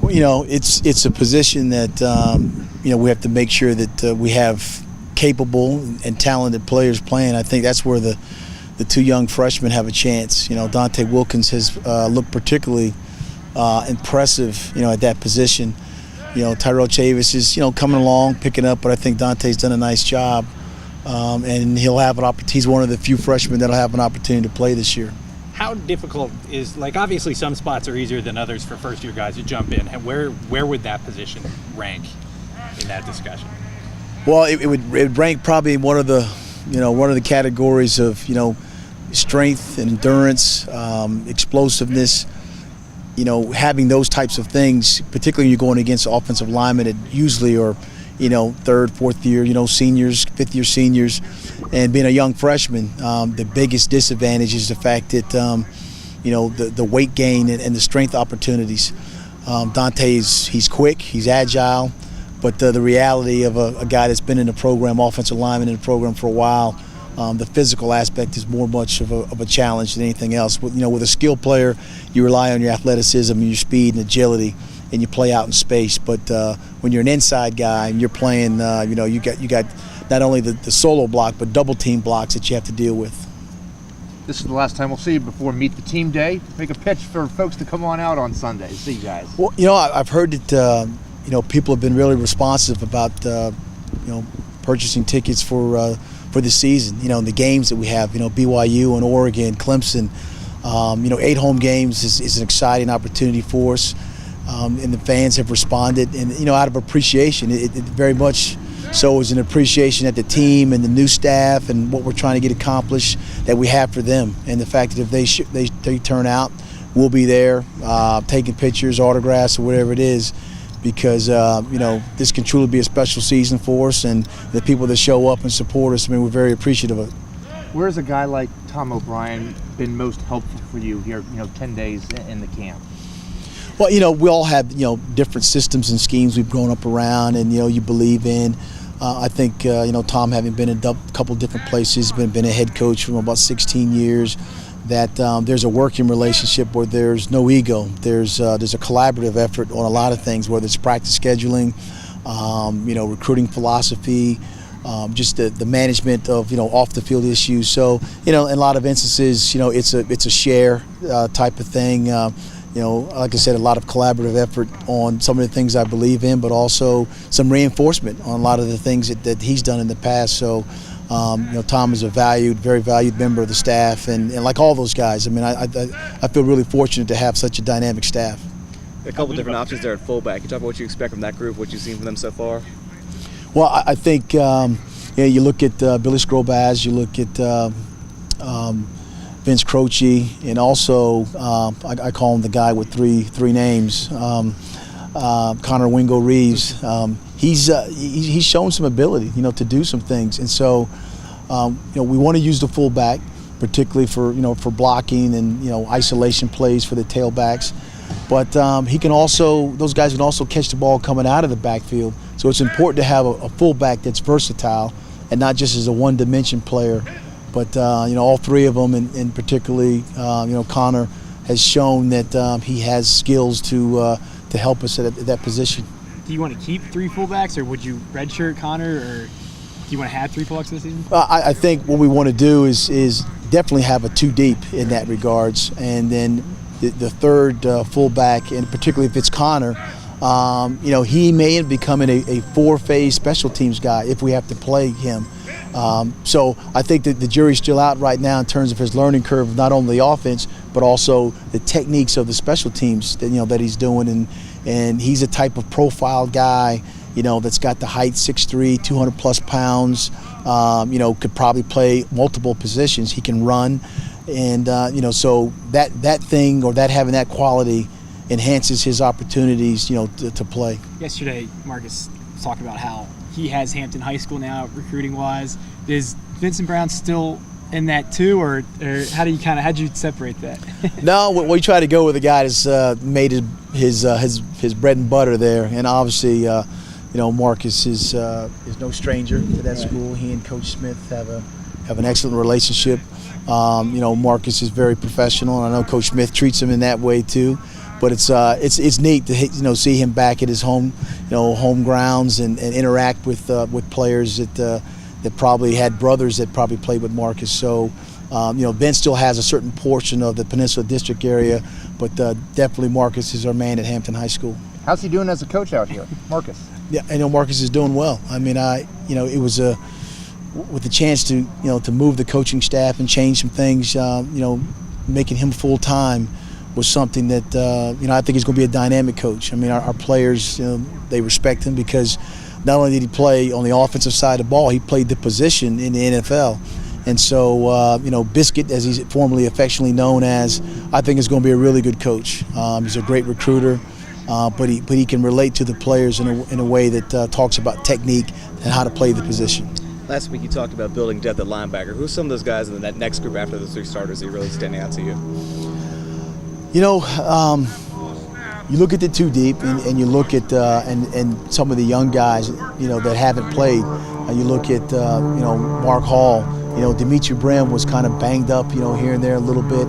Well, it's a position that we have to make sure that we have capable and talented players playing. I think that's where the two young freshmen have a chance. Dante Wilkins has looked particularly impressive, at that position. Tyrell Chavis is, coming along, picking up, but I think Dante's done a nice job, and he'll have an opportunity. He's one of the few freshmen that'll have an opportunity to play this year. How difficult is, obviously some spots are easier than others for first-year guys to jump in. And where would that position rank in that discussion? Well, it would rank probably in one of the categories of, strength and endurance, explosiveness. Having those types of things, particularly when you're going against offensive linemen that usually are, third, fourth year, seniors, fifth-year seniors, and being a young freshman, the biggest disadvantage is the fact that, the weight gain and the strength opportunities. He's quick, he's agile, but the reality of a guy that's been in the program, offensive lineman in the program for a while, the physical aspect is more much of a challenge than anything else. With a skilled player, you rely on your athleticism and your speed and agility, and you play out in space. But when you're an inside guy and you're playing, you got not only the solo block but double team blocks that you have to deal with. This is the last time we'll see you before Meet the Team Day. Make a pitch for folks to come on out on Sunday. See you guys. Well, I've heard that people have been really responsive about purchasing tickets for the season. The games that we have. BYU and Oregon, Clemson. 8 home games is an exciting opportunity for us. And the fans have responded, and out of appreciation, it very much so is an appreciation at the team and the new staff and what we're trying to get accomplished that we have for them, and the fact that if they turn out, we'll be there taking pictures, autographs, or whatever it is, because this can truly be a special season for us, and the people that show up and support us, we're very appreciative of it. Where's a guy like Tom O'Brien been most helpful for you here, 10 days in the camp? Well, we all have, different systems and schemes we've grown up around and, you believe in. I think, Tom, having been in a couple different places, been a head coach for about 16 years, that there's a working relationship where there's no ego. There's a collaborative effort on a lot of things, whether it's practice scheduling, recruiting philosophy, just the management of, off the field issues. So, in a lot of instances, it's a share type of thing. Like I said, a lot of collaborative effort on some of the things I believe in, but also some reinforcement on a lot of the things that he's done in the past. So, Tom is a very valued member of the staff, and like all those guys, I feel really fortunate to have such a dynamic staff. A couple different options there at fullback. Can you talk about what you expect from that group, what you've seen from them so far? Well, I think you look at Billy Scrobaz, you look at Vince Croce, and also I call him the guy with three names, Connor Wingo Reeves. He's shown some ability, to do some things, and so we want to use the fullback, particularly for blocking and isolation plays for the tailbacks. But those guys can also catch the ball coming out of the backfield. So it's important to have a fullback that's versatile and not just as a one-dimension player. But all three of them, and particularly Connor, has shown that he has skills to help us at that position. Do you want to keep 3 fullbacks, or would you redshirt Connor, or do you want to have 3 fullbacks this season? I think what we want to do is definitely have a 2 deep in that regards, and then the third fullback, and particularly if it's Connor, he may end up becoming a 4-phase special teams guy if we have to play him. So I think that the jury's still out right now in terms of his learning curve, not only the offense, but also the techniques of the special teams that he's doing. And he's a type of profile guy, that's got the height, 6'3", 200-plus pounds, could probably play multiple positions. He can run. And, so that thing, or that having that quality, enhances his opportunities, to play. Yesterday, Marcus was talking about how he has Hampton High School now, recruiting-wise. Is Vincent Brown still in that too, or how'd you separate that? No, we try to go with a guy that's made his bread and butter there, and obviously, Marcus is no stranger to that school. He and Coach Smith have an excellent relationship. Marcus is very professional, and I know Coach Smith treats him in that way too. but it's neat to see him back at his home grounds and interact with players that probably had brothers that probably played with Marcus. So Ben still has a certain portion of the Peninsula District area, but definitely Marcus is our man at Hampton High School. How's he doing as a coach out here, Marcus? Yeah, I know Marcus is doing well. I mean, it was with the chance to move the coaching staff and change some things. Making him full time was something that I think he's going to be a dynamic coach. I mean, our players, they respect him because not only did he play on the offensive side of the ball, he played the position in the NFL. And so, Biscuit, as he's formerly affectionately known as, I think is going to be a really good coach. He's a great recruiter, but he can relate to the players in a way that talks about technique and how to play the position. Last week you talked about building depth at linebacker. Who's some of those guys in that next group after the 3 starters that are really standing out to you? You look at the 2 deep, and you look at and some of the young guys, that haven't played. You look at Mark Hall. Dimitri Brim was kind of banged up, here and there a little bit.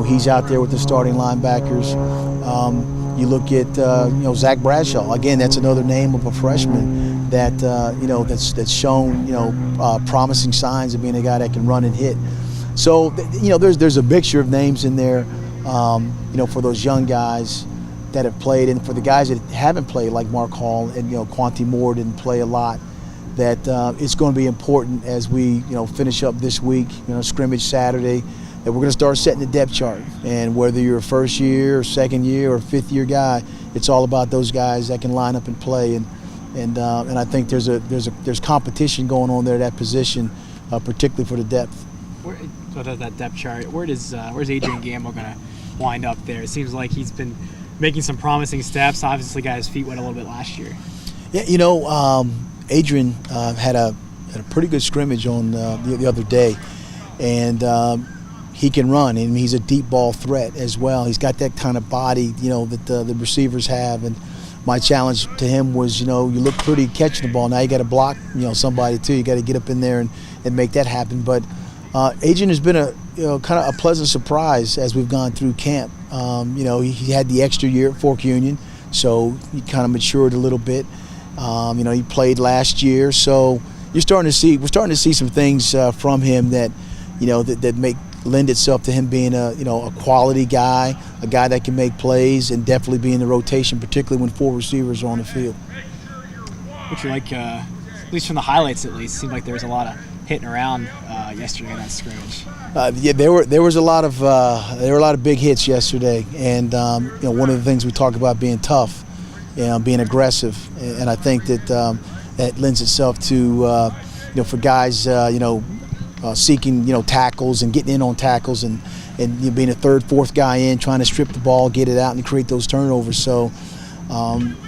He's out there with the starting linebackers. You look at Zach Bradshaw. Again, that's another name of a freshman that that's shown promising signs of being a guy that can run and hit. So there's a mixture of names in there. For those young guys that have played, and for the guys that haven't played, like Mark Hall and Quanti Moore didn't play a lot, that it's going to be important as we finish up this week, scrimmage Saturday, that we're going to start setting the depth chart. And whether you're a first year or second year or fifth year guy, it's all about those guys that can line up and play. And I think there's competition going on there at that position, particularly for the depth. So that depth chart, where's Adrian Gamble going to wind up there? It seems like he's been making some promising steps. Obviously got his feet wet a little bit last year. Yeah, Adrian had a pretty good scrimmage on the other day, and he can run, and he's a deep ball threat as well. He's got that kind of body, that the receivers have. And my challenge to him was, you look pretty catching the ball. Now you got to block, somebody too. You got to get up in there and make that happen. But Adrian has been a kind of a pleasant surprise as we've gone through camp. He had the extra year at Fork Union, so he kind of matured a little bit. He played last year, so we're starting to see some things from him that that lend itself to him being a quality guy, a guy that can make plays, and definitely be in the rotation, particularly when 4 receivers are on the field. Which you like, at least from the highlights at least, seemed like there was a lot of hitting around yesterday in that scrimmage. Yeah, there was a lot of big hits yesterday, and one of the things we talk about being tough, being aggressive, and I think that that lends itself to for guys seeking tackles and getting in on tackles and being a third, fourth guy in, trying to strip the ball, get it out, and create those turnovers. So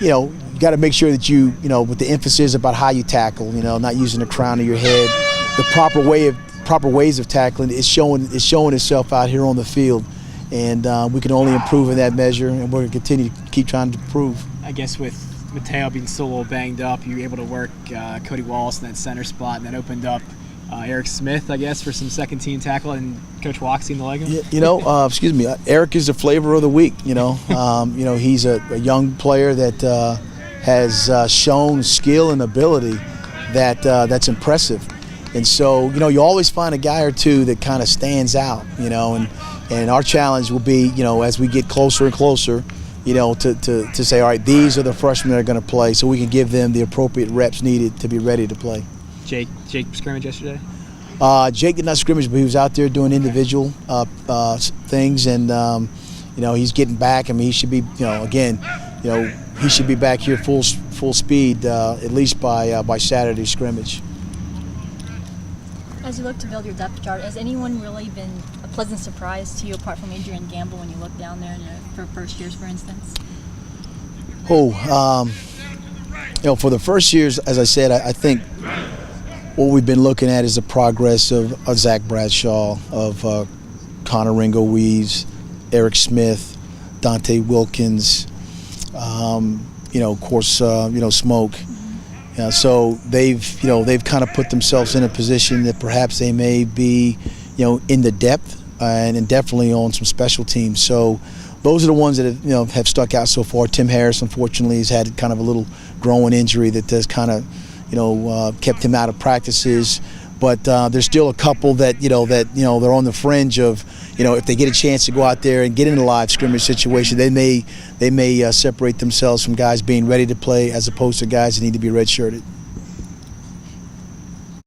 you got to make sure that you with the emphasis about how you tackle, not using the crown of your head. The proper ways of tackling is showing itself out here on the field, and we can only improve in that measure, and we're going to continue to keep trying to improve. I guess with Mateo being still a little banged up, you were able to work Cody Wallace in that center spot, and that opened up Eric Smith, I guess, for some second-team tackle, and Coach Walk seen the leg. Excuse me, Eric is the flavor of the week. He's a young player that has shown skill and ability that's impressive. And so, you always find a guy or two that kind of stands out, and our challenge will be, as we get closer and closer, to say, all right, these are the freshmen that are going to play, so we can give them the appropriate reps needed to be ready to play. Jake scrimmage yesterday? Jake did not scrimmage, but he was out there doing individual things, and he's getting back. I mean, he should be, he should be back here full speed at least by Saturday's scrimmage. As you look to build your depth chart, has anyone really been a pleasant surprise to you apart from Adrian Gamble when you look down there for first years, for instance? For the first years, as I said, I think what we've been looking at is the progress of Zach Bradshaw, of Connor Ringo Weaves, Eric Smith, Dante Wilkins, of course, Smoke. So they've kind of put themselves in a position that perhaps they may be, in the depth and definitely on some special teams. So those are the ones that have stuck out so far. Tim Harris, unfortunately, has had kind of a little growing injury that has kind of kept him out of practices. But there's still a couple that they're on the fringe of, if they get a chance to go out there and get in a live scrimmage situation, they may separate themselves from guys being ready to play as opposed to guys that need to be redshirted.